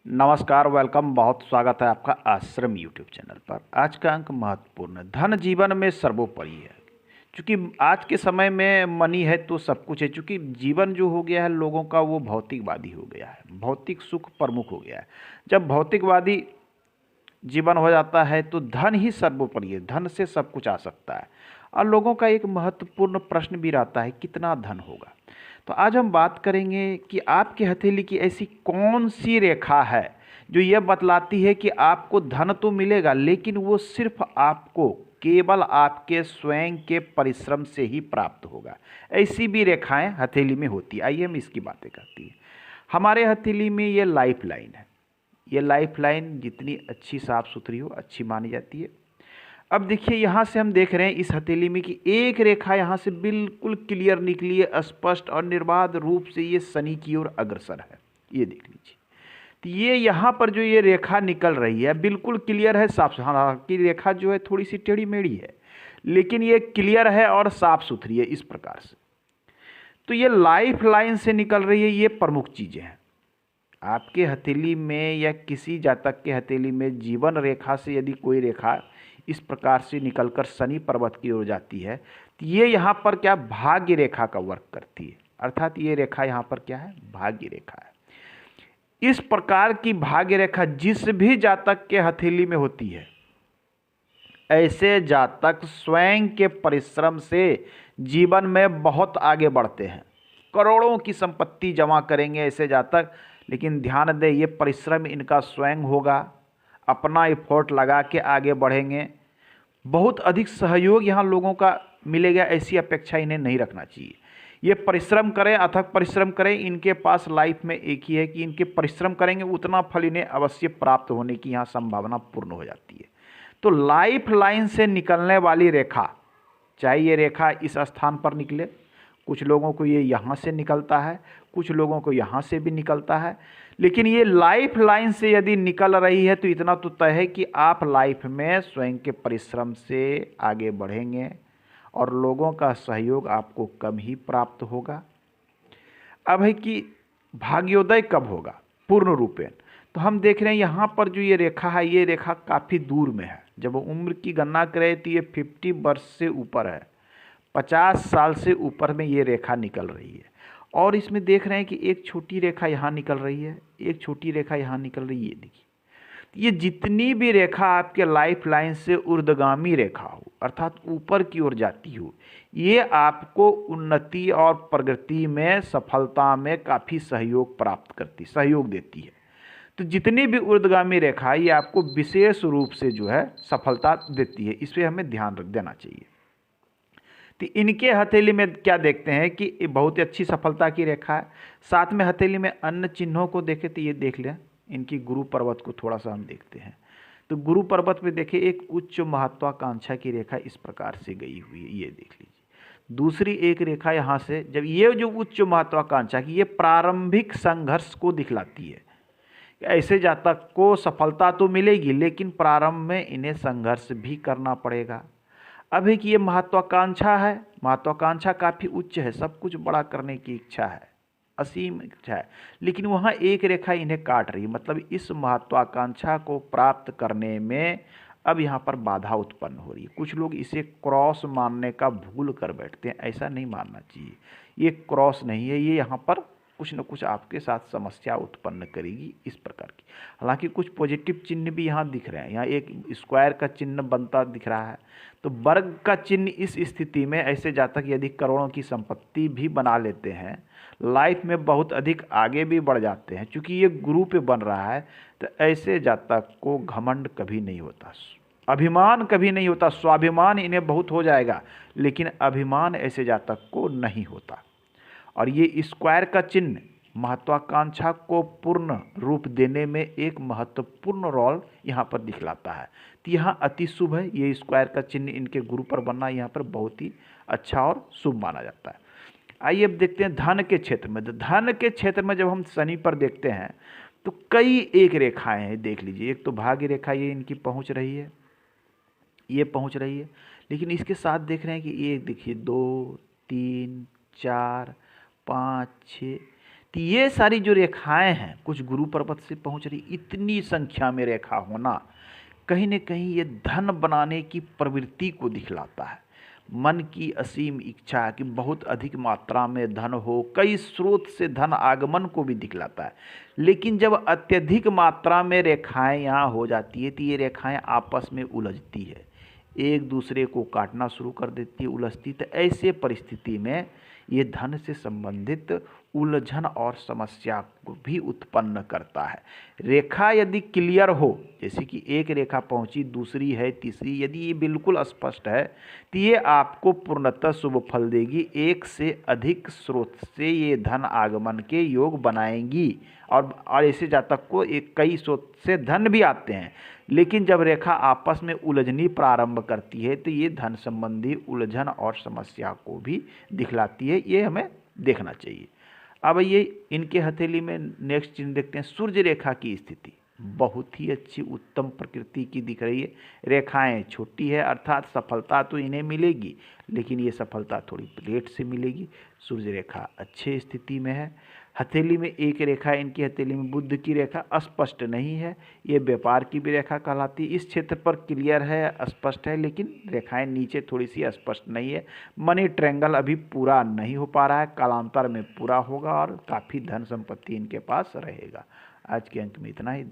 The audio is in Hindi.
नमस्कार, वेलकम। बहुत स्वागत है आपका आश्रम यूट्यूब चैनल पर। आज का अंक महत्वपूर्ण है। धन जीवन में सर्वोपरि है। क्योंकि आज के समय में मनी है तो सब कुछ है। क्योंकि जीवन जो हो गया है लोगों का वो भौतिकवादी हो गया है, भौतिक सुख प्रमुख हो गया है। जब भौतिकवादी जीवन हो जाता है तो धन ही सर्वोपरि है, धन से सब कुछ आ सकता है। और लोगों का एक महत्वपूर्ण प्रश्न भी रहता है, कितना धन होगा। तो आज हम बात करेंगे कि आपकी हथेली की ऐसी कौन सी रेखा है जो यह बतलाती है कि आपको धन तो मिलेगा, लेकिन वो सिर्फ आपको केवल आपके स्वयं के परिश्रम से ही प्राप्त होगा। ऐसी भी रेखाएं हथेली में होती है। आइए हम इसकी बातें करते हैं। हमारे हथेली में ये लाइफ लाइन है। ये लाइफ लाइन जितनी अच्छी साफ सुथरी हो अच्छी मानी जाती है। अब देखिए, यहाँ से हम देख रहे हैं इस हथेली में कि एक रेखा यहाँ से बिल्कुल क्लियर निकली है, स्पष्ट और निर्बाध रूप से ये शनि की ओर अग्रसर है। ये देख लीजिए। तो ये यहाँ पर जो ये रेखा निकल रही है बिल्कुल क्लियर है, साफ। हालांकि रेखा जो है थोड़ी सी टेढ़ी मेढ़ी है, लेकिन ये क्लियर है और साफ सुथरी है इस प्रकार से। तो ये लाइफ लाइन से निकल रही है, ये प्रमुख चीज़ें हैं। आपके हथेली में या किसी जातक के हथेली में जीवन रेखा से यदि कोई रेखा इस प्रकार से निकलकर शनि पर्वत की ओर जाती है तो ये यहाँ पर क्या भाग्य रेखा का वर्क करती है। अर्थात ये रेखा यहाँ पर क्या है, भाग्य रेखा है। इस प्रकार की भाग्य रेखा जिस भी जातक के हथेली में होती है, ऐसे जातक स्वयं के परिश्रम से जीवन में बहुत आगे बढ़ते हैं। करोड़ों की संपत्ति जमा करेंगे ऐसे जातक, लेकिन ध्यान दें ये परिश्रम इनका स्वयं होगा, अपना एफर्ट लगा के आगे बढ़ेंगे। बहुत अधिक सहयोग यहाँ लोगों का मिलेगा, ऐसी अपेक्षा इन्हें नहीं रखना चाहिए। ये परिश्रम करें, अथक परिश्रम करें। इनके पास लाइफ में एक ही है कि इनके परिश्रम करेंगे उतना फल इन्हें अवश्य प्राप्त होने की यहाँ संभावना पूर्ण हो जाती है। तो लाइफ लाइन से निकलने वाली रेखा, चाहे ये रेखा इस स्थान पर निकले, कुछ लोगों को ये यहाँ से निकलता है, कुछ लोगों को यहाँ से भी निकलता है, लेकिन ये लाइफ लाइन से यदि निकल रही है तो इतना तो तय है कि आप लाइफ में स्वयं के परिश्रम से आगे बढ़ेंगे और लोगों का सहयोग आपको कम ही प्राप्त होगा। अब है कि भाग्योदय कब होगा पूर्ण रूपेण, तो हम देख रहे हैं यहाँ पर जो ये रेखा है ये रेखा काफ़ी दूर में है। जब उम्र की गणना करें तो ये 50 वर्ष से ऊपर है, 50 साल से ऊपर में ये रेखा निकल रही है। और इसमें देख रहे हैं कि एक छोटी रेखा यहाँ निकल रही है, एक छोटी रेखा यहाँ निकल रही है। ये देखिए, ये जितनी भी रेखा आपके लाइफ लाइन से ऊर्ध्वगामी रेखा हो, अर्थात ऊपर की ओर जाती हो, ये आपको उन्नति और प्रगति में, सफलता में काफ़ी सहयोग प्राप्त करती, सहयोग देती है। तो जितनी भी ऊर्ध्वगामी रेखा ये आपको विशेष रूप से जो है सफलता देती है, इस पर हमें ध्यान रख देना चाहिए। तो इनके हथेली में क्या देखते हैं कि ये बहुत ही अच्छी सफलता की रेखा है। साथ में हथेली में अन्य चिन्हों को देखें तो ये देख लें, इनकी गुरु पर्वत को थोड़ा सा हम देखते हैं। तो गुरु पर्वत पे देखिए एक उच्च महत्वाकांक्षा की रेखा इस प्रकार से गई हुई है, ये देख लीजिए। दूसरी एक रेखा यहाँ से, जब ये जो उच्च महत्वाकांक्षा की, ये प्रारंभिक संघर्ष को दिखलाती है। ऐसे जातक को सफलता तो मिलेगी, लेकिन प्रारंभ में इन्हें संघर्ष भी करना पड़ेगा। अभी कि ये महत्वाकांक्षा है, महत्वाकांक्षा काफ़ी उच्च है, सब कुछ बड़ा करने की इच्छा है, असीम इच्छा है, लेकिन वहाँ एक रेखा इन्हें काट रही है। मतलब इस महत्वाकांक्षा को प्राप्त करने में अब यहाँ पर बाधा उत्पन्न हो रही है। कुछ लोग इसे क्रॉस मानने का भूल कर बैठते हैं, ऐसा नहीं मानना चाहिए। ये क्रॉस नहीं है, ये यहाँ पर कुछ न कुछ आपके साथ समस्या उत्पन्न करेगी इस प्रकार की। हालांकि कुछ पॉजिटिव चिन्ह भी यहाँ दिख रहे हैं। यहाँ एक स्क्वायर का चिन्ह बनता दिख रहा है, तो वर्ग का चिन्ह इस स्थिति में ऐसे जातक यदि करोड़ों की संपत्ति भी बना लेते हैं, लाइफ में बहुत अधिक आगे भी बढ़ जाते हैं। क्योंकि ये गुरु पे बन रहा है, तो ऐसे जातक को घमंड कभी नहीं होता, अभिमान कभी नहीं होता। स्वाभिमान इन्हें बहुत हो जाएगा, लेकिन अभिमान ऐसे जातक को नहीं होता। और ये स्क्वायर का चिन्ह महत्वाकांक्षा को पूर्ण रूप देने में एक महत्वपूर्ण रोल यहाँ पर दिखलाता है। तो यहाँ अति शुभ है, ये स्क्वायर का चिन्ह इनके गुरु पर बनना यहाँ पर बहुत ही अच्छा और शुभ माना जाता है। आइए अब देखते हैं धन के क्षेत्र में। धन के क्षेत्र में जब हम शनि पर देखते हैं तो कई एक रेखाएं हैं, देख लीजिए। एक तो भाग्य रेखा ये इनकी पहुँच रही है, ये पहुँच रही है, लेकिन इसके साथ देख रहे हैं कि ये देखिए 2 3 4 5 6, तो ये सारी जो रेखाएं हैं कुछ गुरु पर्वत से पहुंच रही, इतनी संख्या में रेखा होना कहीं न कहीं ये धन बनाने की प्रवृत्ति को दिखलाता है। मन की असीम इच्छा कि बहुत अधिक मात्रा में धन हो, कई स्रोत से धन आगमन को भी दिखलाता है। लेकिन जब अत्यधिक मात्रा में रेखाएं यहाँ हो जाती है तो ये रेखाएं आपस में उलझती है, एक दूसरे को काटना शुरू कर देती है, उलझती। तो ऐसे परिस्थिति में ये धन से संबंधित उलझन और समस्या को भी उत्पन्न करता है। रेखा यदि क्लियर हो, जैसे कि एक रेखा पहुंची, दूसरी है, तीसरी, यदि ये बिल्कुल स्पष्ट है तो ये आपको पूर्णतः शुभ फल देगी। एक से अधिक स्रोत से ये धन आगमन के योग बनाएंगी और ऐसे जातक को कई स्रोत से धन भी आते हैं। लेकिन जब रेखा आपस में उलझनी प्रारंभ करती है तो ये धन संबंधी उलझन और समस्या को भी दिखलाती है, ये हमें देखना चाहिए। अब ये इनके हथेली में नेक्स्ट चिन्ह देखते हैं, सूर्य रेखा की स्थिति बहुत ही अच्छी उत्तम प्रकृति की दिख रही है। रेखाएं छोटी है, अर्थात सफलता तो इन्हें मिलेगी, लेकिन ये सफलता थोड़ी लेट से मिलेगी। सूर्य रेखा अच्छे स्थिति में है। हथेली में एक रेखा, इनकी हथेली में बुध की रेखा अस्पष्ट नहीं है, ये व्यापार की भी रेखा कहलाती है। इस क्षेत्र पर क्लियर है, स्पष्ट है, लेकिन रेखाएं नीचे थोड़ी सी स्पष्ट नहीं है। मनी ट्रायंगल अभी पूरा नहीं हो पा रहा है, कालांतर में पूरा होगा और काफ़ी धन संपत्ति इनके पास रहेगा। आज के अंक में इतना ही।